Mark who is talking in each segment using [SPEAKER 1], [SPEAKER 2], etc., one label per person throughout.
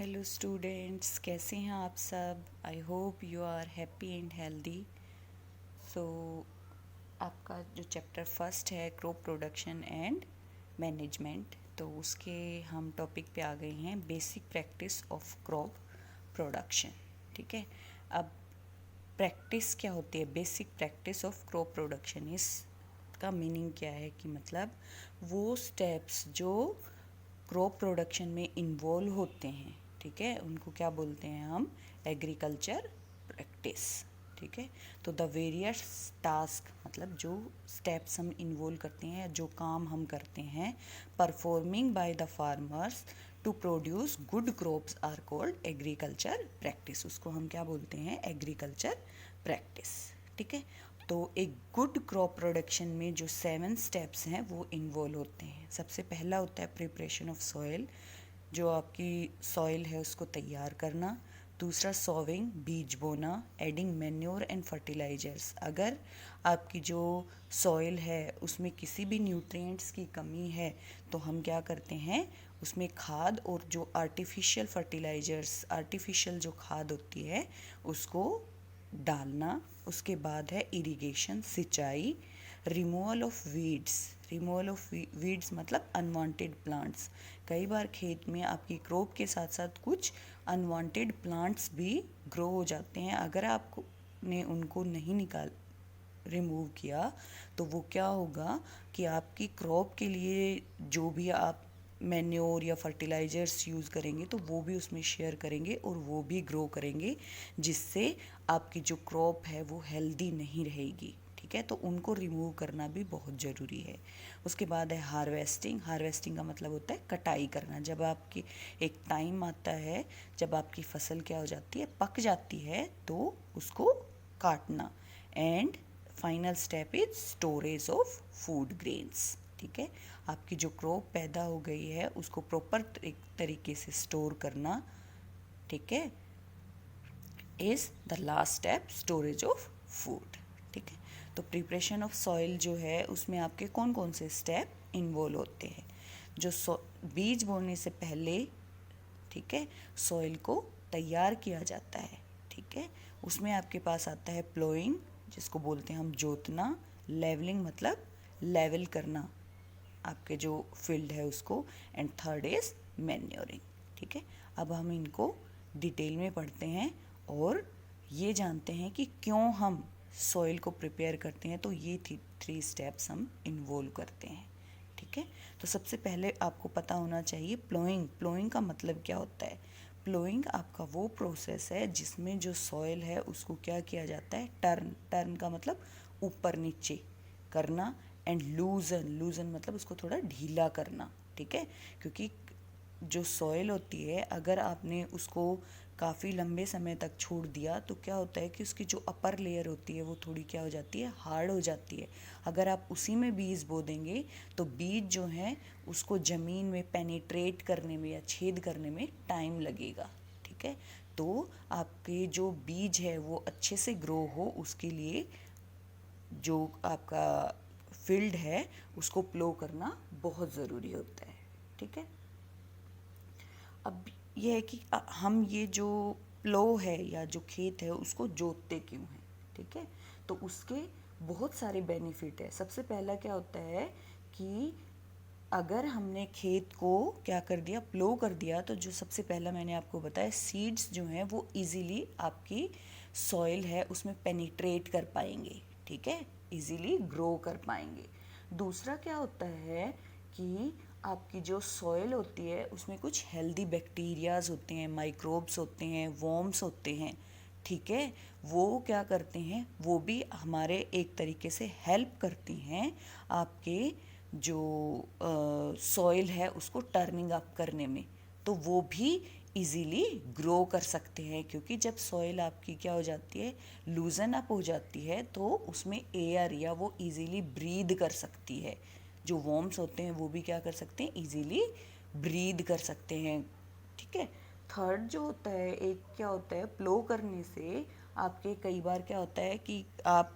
[SPEAKER 1] Hello students, कैसे हैं आप सब। I hope you are happy and healthy. So आपका जो चैप्टर फर्स्ट है क्रॉप प्रोडक्शन एंड मैनेजमेंट, तो उसके हम टॉपिक पे आ गए हैं basic practice of crop production. ठीक है, अब प्रैक्टिस क्या होती है, basic practice of crop production. इसका मीनिंग क्या है कि मतलब वो स्टेप्स जो क्रॉप प्रोडक्शन में इन्वॉल्व होते हैं, ठीक है, उनको क्या बोलते हैं हम, एग्रीकल्चर प्रैक्टिस। ठीक है, तो द वेरियस टास्क मतलब जो स्टेप्स हम इन्वॉल्व करते हैं, जो काम हम करते हैं, performing by the farmers to produce good crops are called agriculture practice. उसको हम क्या बोलते हैं, एग्रीकल्चर प्रैक्टिस। ठीक है, तो एक गुड क्रॉप प्रोडक्शन में जो 7 स्टेप्स हैं वो इन्वॉल्व होते हैं। सबसे पहला होता है प्रिपरेशन ऑफ सॉइल, जो आपकी सॉइल है उसको तैयार करना। दूसरा सॉविंग, बीज बोना, एडिंग मैन्योर एंड फर्टिलाइजर्स। अगर आपकी जो सॉइल है उसमें किसी भी न्यूट्रिएंट्स की कमी है तो हम क्या करते हैं, उसमें खाद और जो आर्टिफिशियल फर्टिलाइजर्स, आर्टिफिशियल जो खाद होती है उसको डालना। उसके बाद है इरिगेशन, सिंचाई, removal of weeds. Removal of weeds मतलब अनवांटेड प्लांट्स। कई बार खेत में आपकी क्रॉप के साथ साथ कुछ अनवांटेड प्लांट्स भी ग्रो हो जाते हैं। अगर आपने उनको नहीं रिमूव किया तो वो क्या होगा कि आपकी क्रॉप के लिए जो भी आप मैन्योर या फर्टिलाइजर्स यूज़ करेंगे तो वो भी उसमें शेयर करेंगे और वो भी ग्रो करेंगे, जिससे आपकी जो क्रॉप है वो हेल्दी नहीं रहेगी। ठीक है, तो उनको रिमूव करना भी बहुत ज़रूरी है। उसके बाद है हार्वेस्टिंग। हार्वेस्टिंग का मतलब होता है कटाई करना। जब आपकी एक टाइम आता है जब आपकी फसल क्या हो जाती है, पक जाती है, तो उसको काटना। And final step is storage of food grains. ठीक है, आपकी जो क्रॉप पैदा हो गई है उसको प्रॉपर तरीके से स्टोर करना, ठीक है, is the last step, storage of food. ठीक है, तो प्रिपरेशन ऑफ सॉइल जो है उसमें आपके कौन कौन से स्टेप इन्वॉल्व होते हैं। जो बीज बोने से पहले, ठीक है, सॉइल को तैयार किया जाता है। ठीक है, उसमें आपके पास आता है प्लोइंग, जिसको बोलते हैं हम जोतना, लेवलिंग मतलब लेवल करना आपके जो फील्ड है उसको, एंड थर्ड इज मैन्योरिंग। ठीक है, अब हम इनको डिटेल में पढ़ते हैं और ये जानते हैं कि क्यों हम सॉइल को प्रिपेयर करते हैं। तो ये 3 स्टेप्स हम इन्वॉल्व करते हैं। ठीक है, तो सबसे पहले आपको पता होना चाहिए प्लोइंग। प्लोइंग का मतलब क्या होता है। प्लोइंग आपका वो प्रोसेस है जिसमें जो सॉइल है उसको क्या किया जाता है, टर्न। टर्न का मतलब ऊपर नीचे करना। एंड लूजन, लूजन मतलब उसको थोड़ा ढीला करना। ठीक है, क्योंकि जो सॉइल होती है अगर आपने उसको काफ़ी लंबे समय तक छोड़ दिया तो क्या होता है कि उसकी जो अपर लेयर होती है वो थोड़ी क्या हो जाती है, हार्ड हो जाती है। अगर आप उसी में बीज बो देंगे तो बीज जो है उसको ज़मीन में पेनिट्रेट करने में या छेद करने में टाइम लगेगा। ठीक है, तो आपके जो बीज है वो अच्छे से ग्रो हो उसके लिए जो आपका फील्ड है उसको प्लो करना बहुत ज़रूरी होता है। ठीक है, अब ये है कि हम ये जो प्लो है या जो खेत है उसको जोतते क्यों हैं। ठीक है, तो उसके बहुत सारे बेनिफिट है। सबसे पहला क्या होता है कि अगर हमने खेत को क्या कर दिया, प्लो कर दिया, तो जो सबसे पहला मैंने आपको बताया, सीड्स जो हैं वो इजीली आपकी सॉइल है उसमें पेनिट्रेट कर पाएंगे। ठीक है, इजीली ग्रो कर पाएंगे। दूसरा क्या होता है कि आपकी जो सॉइल होती है उसमें कुछ हेल्दी बैक्टीरियाज होते हैं, माइक्रोब्स होते हैं, वॉर्म्स होते हैं। ठीक है, वो क्या करते हैं, वो भी हमारे एक तरीके से हेल्प करती हैं आपके जो सॉइल है उसको टर्निंग अप करने में। तो वो भी इजीली ग्रो कर सकते हैं, क्योंकि जब सॉइल आपकी क्या हो जाती है, लूजन अप हो जाती है, तो उसमें एयर या वो इजीली ब्रीद कर सकती है। जो वॉर्म्स होते हैं वो भी क्या कर सकते हैं, इजीली ब्रीद कर सकते हैं। ठीक है, थर्ड जो होता है, एक क्या होता है, प्लो करने से आपके कई बार क्या होता है कि आप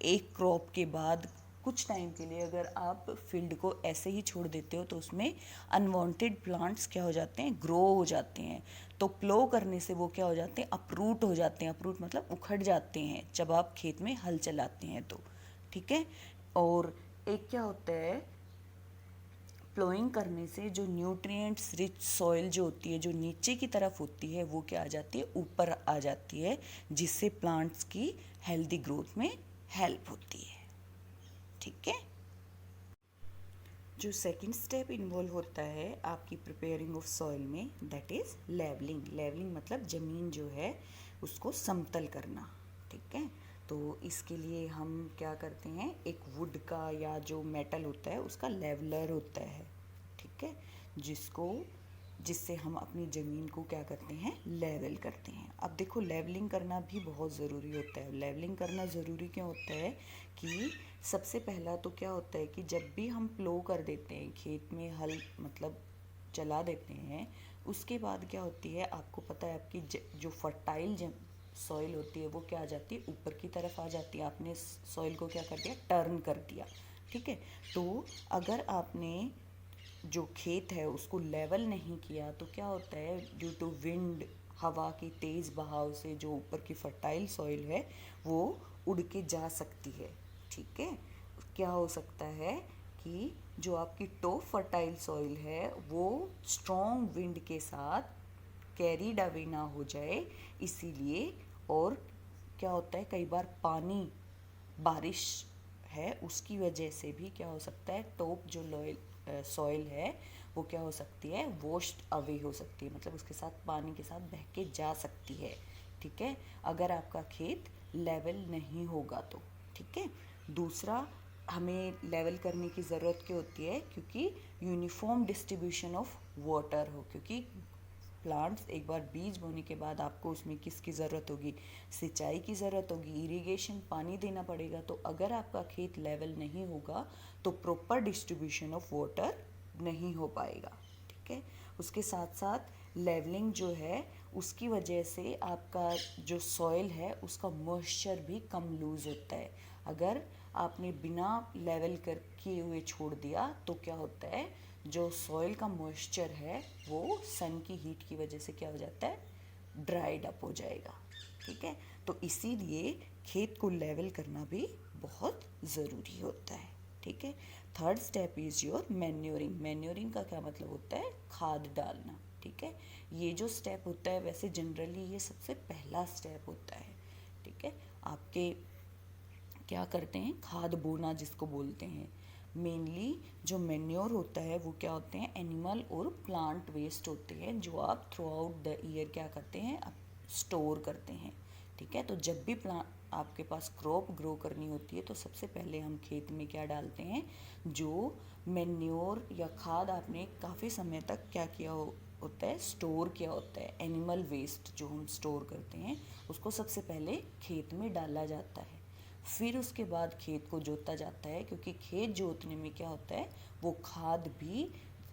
[SPEAKER 1] एक क्रॉप के बाद कुछ टाइम के लिए अगर आप फील्ड को ऐसे ही छोड़ देते हो तो उसमें अनवांटेड प्लांट्स क्या हो जाते हैं, ग्रो हो जाते हैं। तो प्लो करने से वो क्या हो जाते हैं, अपरूट हो जाते हैं। अपरूट मतलब उखड़ जाते हैं जब आप खेत में हल चलाते हैं तो, ठीक है। और एक क्या होता है, प्लोइंग करने से जो न्यूट्रिएंट्स रिच सॉइल जो होती है, जो नीचे की तरफ होती है, वो क्या आ जाती है, ऊपर आ जाती है, जिससे प्लांट्स की हेल्दी ग्रोथ में हेल्प होती है, ठीक है। जो सेकंड स्टेप इन्वॉल्व होता है आपकी प्रिपेयरिंग ऑफ सॉइल में, दैट इज़ लेवलिंग। लेवलिंग मतलब ज़मीन जो है उसको समतल करना, ठीक है। तो इसके लिए हम क्या करते हैं, एक वुड का या जो मेटल होता है उसका लेवलर होता है, ठीक है, जिससे हम अपनी ज़मीन को क्या करते हैं, लेवल करते हैं। अब देखो लेवलिंग करना भी बहुत ज़रूरी होता है। लेवलिंग करना ज़रूरी क्यों होता है कि सबसे पहला तो क्या होता है कि जब भी हम प्लो कर देते हैं, खेत में हल मतलब चला देते हैं, उसके बाद क्या होती है, आपको पता है आपकी जो फर्टाइल सॉइल होती है वो क्या आ जाती है, ऊपर की तरफ आ जाती है। आपने सॉइल को क्या कर दिया, टर्न कर दिया, ठीक है। तो अगर आपने जो खेत है उसको लेवल नहीं किया तो क्या होता है, ड्यू टू विंड, हवा की तेज़ बहाव से जो ऊपर की फर्टाइल सॉइल है वो उड़ के जा सकती है, ठीक है। क्या हो सकता है कि जो आपकी टॉप फर्टाइल सॉइल है वो स्ट्रॉन्ग विंड के साथ कैरीड अवे ना हो जाए, इसीलिए। और क्या होता है, कई बार पानी, बारिश है उसकी वजह से भी क्या हो सकता है, टॉप जो सॉइल है वो क्या हो सकती है, वॉश्ड अवे हो सकती है, मतलब उसके साथ पानी के साथ बह के जा सकती है, ठीक है, अगर आपका खेत लेवल नहीं होगा तो, ठीक है। दूसरा, हमें लेवल करने की ज़रूरत क्यों होती है, क्योंकि यूनिफॉर्म डिस्ट्रीब्यूशन ऑफ वाटर हो, क्योंकि प्लांट्स एक बार बीज बोने के बाद आपको उसमें किसकी ज़रूरत होगी, सिंचाई की ज़रूरत होगी, इरिगेशन, पानी देना पड़ेगा। तो अगर आपका खेत लेवल नहीं होगा तो प्रॉपर डिस्ट्रीब्यूशन ऑफ वाटर नहीं हो पाएगा, ठीक है। उसके साथ साथ लेवलिंग जो है उसकी वजह से आपका जो सॉइल है उसका मॉइस्चर भी कम लूज़ होता है। अगर आपने बिना लेवल कर किए हुए छोड़ दिया तो क्या होता है, जो सॉइल का मॉइस्चर है वो सन की हीट की वजह से क्या हो जाता है, ड्राइड अप हो जाएगा, ठीक है। तो इसीलिए खेत को लेवल करना भी बहुत ज़रूरी होता है, ठीक है। Third step is your manuring. Manuring का क्या मतलब होता है, खाद डालना, ठीक है। ये जो स्टेप होता है वैसे जनरली ये सबसे पहला स्टेप होता है, ठीक है। आपके क्या करते हैं, खाद बोना जिसको बोलते हैं। मेनली जो मेन्योर होता है वो क्या होते हैं, एनिमल और प्लांट वेस्ट होते हैं, जो आप थ्रू आउट द ईयर क्या करते हैं, आप स्टोर करते हैं, ठीक है। तो जब भी प्लांट आपके पास क्रॉप ग्रो करनी होती है तो सबसे पहले हम खेत में क्या डालते हैं, जो मेन्योर या खाद आपने काफ़ी समय तक क्या किया होता है, स्टोर किया होता है, एनिमल वेस्ट जो हम स्टोर करते हैं उसको सबसे पहले खेत में डाला जाता है। फिर उसके बाद खेत को जोता जाता है, क्योंकि खेत जोतने में क्या होता है, वो खाद भी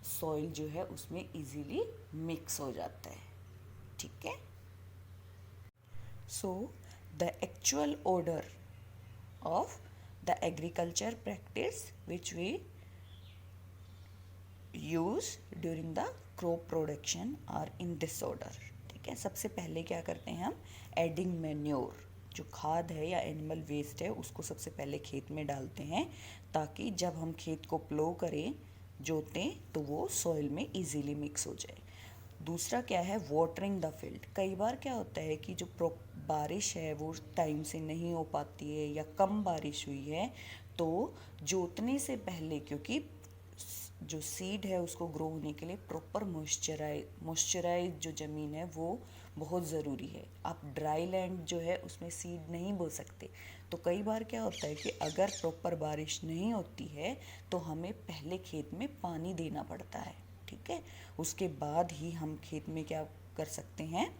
[SPEAKER 1] सॉइल जो है उसमें इजीली मिक्स हो जाता है, ठीक है। So the actual order of the agriculture practice which we use during the crop production are in this order, ठीक है। सबसे पहले क्या करते हैं हम, एडिंग मैन्योर, जो खाद है या एनिमल वेस्ट है उसको सबसे पहले खेत में डालते हैं, ताकि जब हम खेत को प्लो करें, जोतें, तो वो सॉइल में इजीली मिक्स हो जाए। दूसरा क्या है, वाटरिंग द फील्ड। कई बार क्या होता है कि जो बारिश है वो टाइम से नहीं हो पाती है या कम बारिश हुई है, तो जोतने से पहले, क्योंकि जो सीड है उसको ग्रो होने के लिए प्रॉपर मॉइस्चराइज जो ज़मीन है वो बहुत ज़रूरी है। आप ड्राई लैंड जो है उसमें सीड नहीं बो सकते। तो कई बार क्या होता है कि अगर प्रॉपर बारिश नहीं होती है तो हमें पहले खेत में पानी देना पड़ता है, ठीक है। उसके बाद ही हम खेत में क्या कर सकते हैं,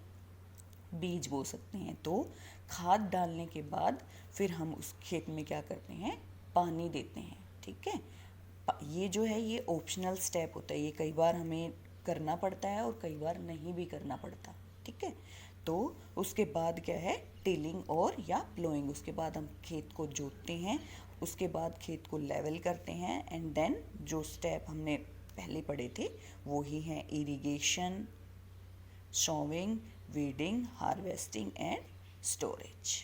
[SPEAKER 1] बीज बो सकते हैं। तो खाद डालने के बाद फिर हम उस खेत में क्या करते हैं, पानी देते हैं, ठीक है। ये जो है ये ऑप्शनल स्टेप होता है, ये कई बार हमें करना पड़ता है और कई बार नहीं भी करना पड़ता, ठीक है। ठीक है। तो उसके बाद क्या है, टिलिंग और या प्लोइंग। उसके बाद हम खेत को जोतते हैं, उसके बाद खेत को लेवल करते हैं, एंड देन जो स्टेप हमने पहले पढ़े थे वो ही हैं irrigation, sowing, weeding, harvesting and storage.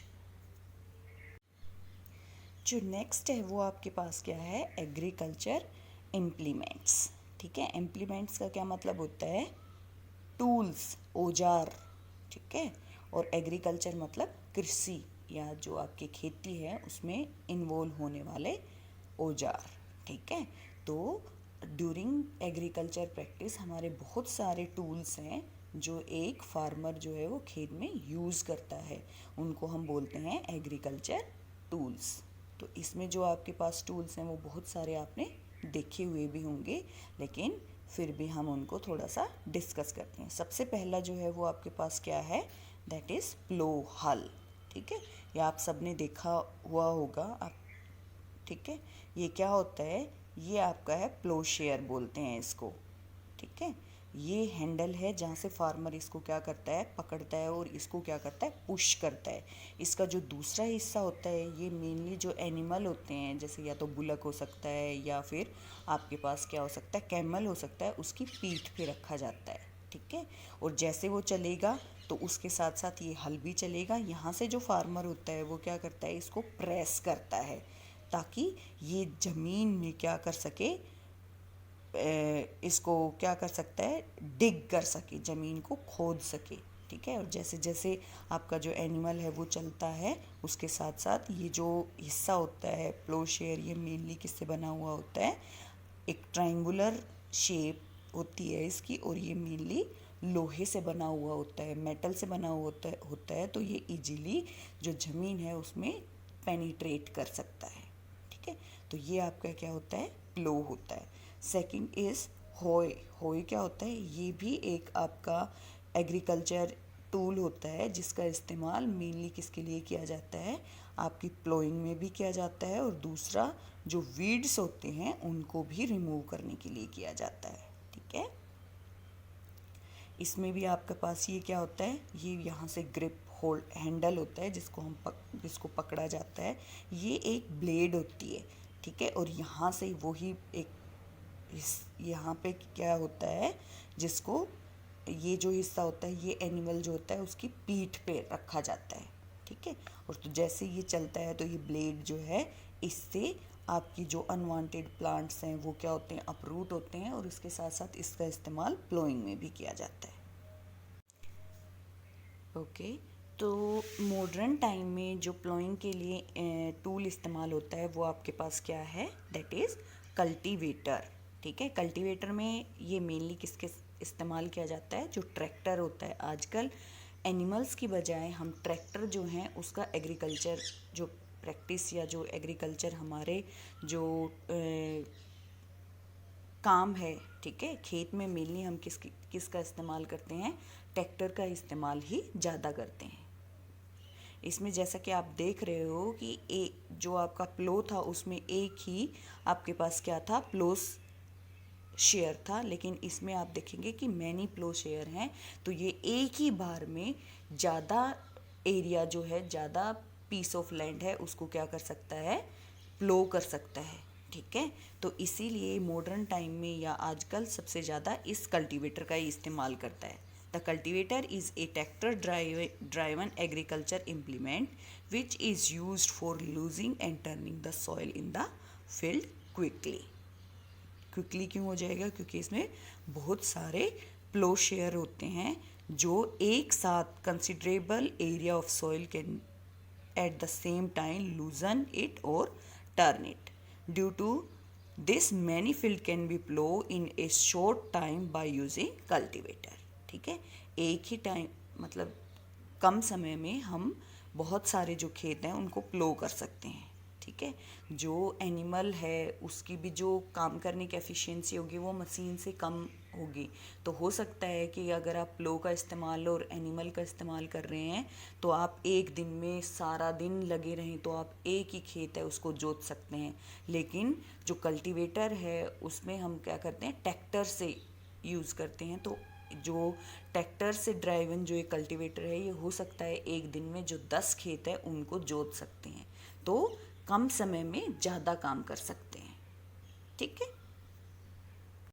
[SPEAKER 1] जो नेक्स्ट है वो आपके पास क्या है, एग्रीकल्चर इम्प्लीमेंट्स। ठीक है, इम्प्लीमेंट्स का क्या मतलब होता है, टूल्स, औजार। ठीक है, और एग्रीकल्चर मतलब कृषि या जो आपकी खेती है उसमें इन्वॉल्व होने वाले औजार। ठीक है, तो ड्यूरिंग एग्रीकल्चर प्रैक्टिस हमारे बहुत सारे टूल्स हैं जो एक फार्मर जो है वो खेत में यूज़ करता है, उनको हम बोलते हैं एग्रीकल्चर टूल्स। तो इसमें जो आपके पास टूल्स हैं वो बहुत सारे आपने देखे हुए भी होंगे, लेकिन फिर भी हम उनको थोड़ा सा डिस्कस करते हैं। सबसे पहला जो है वो आपके पास क्या है, दैट इज़ प्लो, हल। ठीक है, ये आप सबने देखा हुआ होगा आप। ठीक है, ये क्या होता है, ये आपका है प्लोशेयर बोलते हैं इसको। ठीक है, ये हैंडल है जहाँ से फार्मर इसको क्या करता है, पकड़ता है और इसको क्या करता है, पुश करता है। इसका जो दूसरा हिस्सा होता है ये मेनली जो एनिमल होते हैं, जैसे या तो बुलक हो सकता है या फिर आपके पास क्या हो सकता है, कैमल हो सकता है, उसकी पीठ पे रखा जाता है। ठीक है, और जैसे वो चलेगा तो उसके साथ साथ ये हल भी चलेगा। यहाँ से जो फार्मर होता है वो क्या करता है, इसको प्रेस करता है ताकि ये ज़मीन में क्या कर सके, इसको क्या कर सकता है, डिग कर सके, ज़मीन को खोद सके। ठीक है, और जैसे जैसे आपका जो एनिमल है वो चलता है उसके साथ साथ ये जो हिस्सा होता है प्लोशेयर, ये मेनली किससे बना हुआ होता है, एक ट्रायंगुलर शेप होती है इसकी, और ये मेनली लोहे से बना हुआ होता है, मेटल से बना हुआ होता है। तो ये इजीली जो ज़मीन है उसमें पेनिट्रेट कर सकता है। ठीक है, तो ये आपका क्या होता है, प्लो होता है। सेकंड इज़ होय। होय क्या होता है, ये भी एक आपका एग्रीकल्चर टूल होता है जिसका इस्तेमाल मेनली किसके लिए किया जाता है, आपकी प्लोइंग में भी किया जाता है, और दूसरा जो वीड्स होते हैं उनको भी रिमूव करने के लिए किया जाता है। ठीक है, इसमें भी आपके पास ये क्या होता है, ये यहाँ से ग्रिप होल्ड हैंडल होता है जिसको पकड़ा जाता है, ये एक ब्लेड होती है। ठीक है, और यहाँ से वही एक यहाँ पे क्या होता है, जिसको ये जो हिस्सा होता है ये एनिमल जो होता है उसकी पीठ पे रखा जाता है। ठीक है, और तो जैसे ये चलता है तो ये ब्लेड जो है इससे आपकी जो अनवांटेड प्लांट्स हैं वो क्या होते हैं, अपरूट होते हैं, और इसके साथ साथ इसका इस्तेमाल प्लोइंग में भी किया जाता है। ओके, तो मॉडर्न टाइम में जो प्लोइंग के लिए टूल इस्तेमाल होता है वो आपके पास क्या है, दैट इज़ कल्टीवेटर। ठीक है, कल्टीवेटर में ये मेनली किसके इस्तेमाल किया जाता है, जो ट्रैक्टर होता है। आजकल एनिमल्स की बजाय हम ट्रैक्टर जो हैं उसका एग्रीकल्चर जो प्रैक्टिस या जो एग्रीकल्चर हमारे जो काम है, ठीक है, खेत में मेनली हम किसका इस्तेमाल करते हैं, ट्रैक्टर का इस्तेमाल ही ज़्यादा करते हैं। इसमें जैसा कि आप देख रहे हो कि एक जो आपका प्लो था उसमें एक ही आपके पास क्या था, प्लोस शेयर था, लेकिन इसमें आप देखेंगे कि मैनी प्लो शेयर हैं। तो ये एक ही बार में ज़्यादा एरिया जो है, ज़्यादा पीस ऑफ लैंड है, उसको क्या कर सकता है, प्लो कर सकता है। ठीक है, तो इसीलिए मॉडर्न टाइम में या आजकल सबसे ज़्यादा इस कल्टीवेटर का ही इस्तेमाल करता है। The cultivator is a tractor driven agriculture implement which is used for losing and turning the soil in the field quickly. Quickly क्यों हो जाएगा, क्योंकि इसमें बहुत सारे प्लो शेयर होते हैं जो एक साथ considerable area of soil can at the same time loosen it or turn it. Due to this many field can be plow in a short time by using cultivator. ठीक है, एक ही टाइम मतलब कम समय में हम बहुत सारे जो खेत हैं उनको प्लो कर सकते हैं। ठीक है, जो एनिमल है उसकी भी जो काम करने की एफिशिएंसी होगी वो मशीन से कम होगी। तो हो सकता है कि अगर आप प्लो का इस्तेमाल और एनिमल का इस्तेमाल कर रहे हैं तो आप एक दिन में सारा दिन लगे रहें तो आप एक ही खेत है उसको जोत सकते हैं। लेकिन जो कल्टीवेटर है उसमें हम क्या करते हैं, ट्रैक्टर से यूज़ करते हैं, तो जो ट्रैक्टर से ड्राइवन जो ये कल्टीवेटर है, ये हो सकता है एक दिन में जो 10 खेत है उनको जोत सकते हैं, तो कम समय में ज़्यादा काम कर सकते हैं। ठीक है।